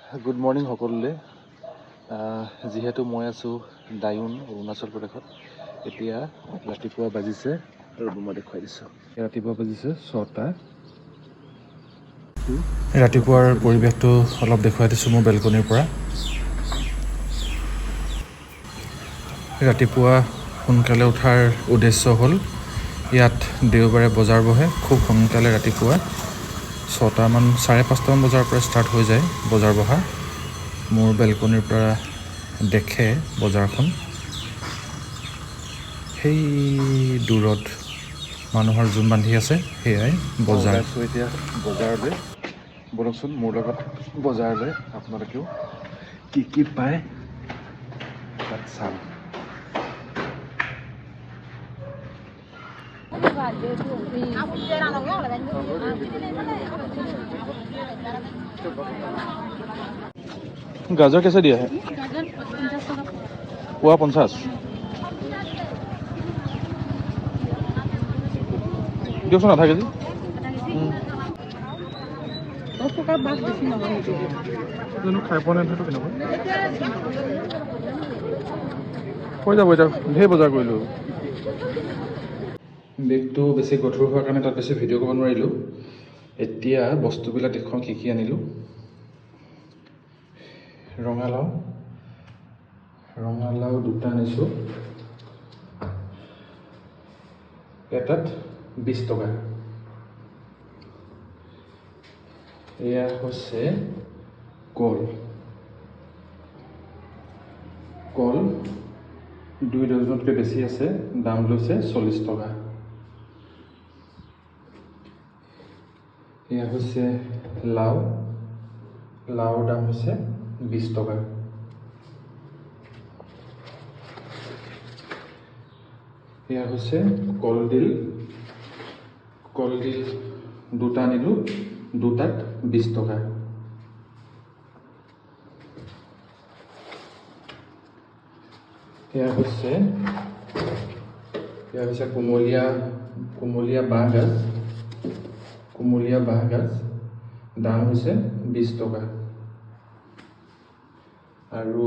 Good morning সকলোলৈ। যিহেতু মই আছোঁ ডায়ুন অৰুণাচল প্ৰদেশত, এতিয়া ৰাতিপুৱা বাজিছে, ৰ'ব মই দেখুৱাই দিছোঁ। ৰাতিপুৱা বাজিছে 6টা। ৰাতিপুৱাৰ পৰিৱেশটো অলপ দেখুৱাই দিছোঁ মোৰ বেলকনিৰ পৰা। ৰাতিপুৱা সোনকালে উঠাৰ উদ্দেশ্য হ'ল ইয়াত দেওবাৰে বজাৰ বহে। খুব সোনকালে ৰাতিপুৱা 6টামান 5:30মান বজাৰ পৰা ষ্টাৰ্ট হৈ যায় বজাৰ বহা। মোৰ বেলকনিৰ পৰা দেখে বজাৰখন। সেই দূৰত মানুহৰ জুম বান্ধি আছে, সেয়াই বজাৰ। এতিয়া বজাৰলৈ বলকচোন মোৰ লগত বজাৰলৈ, আপোনালোকেও কি কি পায় তাত চাম। গাজৰ कैसे दिया है? পোৱা 50। দিয়কচোন আধা কেজি। 10 টকাৰ বাছ বেছি নহয় সেইটো। জানো খাই পোৱা নাই সেইটো কেনেকুৱা। হৈ যাব, এতিয়া ঢেৰ বজাৰ কৰিলোঁ। বেগটো বেছি গধুৰ হোৱাৰ কাৰণে তাত বেছি ভিডিঅ' কৰিব নোৱাৰিলোঁ। এতিয়া বস্তুবিলাক দেখুৱাওঁ কি কি আনিলোঁ। ৰঙালাও 2টা আনিছোঁ, এটাত 20 টকা। এয়া হৈছে কল 2 ডজনতকৈ বেছি আছে, দাম লৈছে 40 টকা। এয়া হৈছে লাওৰ দাম হৈছে 20 টকা। এয়া হৈছে কলডিল 2টা আনিলোঁ, 2টাত 20 টকা। এয়া হৈছে কুমলীয়া বাঁহগাজ, দাম হৈছে 20 টকা। আৰু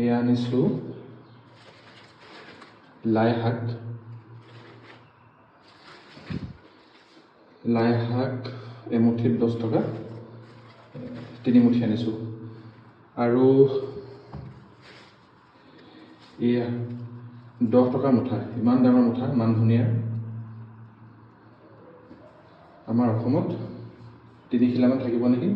এয়া আনিছোঁ লাই শাক এমুঠিত 10 টকা, 3 মুঠি আনিছোঁ। আৰু এয়া 10 টকা মুঠা, ইমান ডাঙৰ মুঠা, মান ধুনীয়া। আমাৰ অসমত 3 কিলোমান থাকিব নেকি।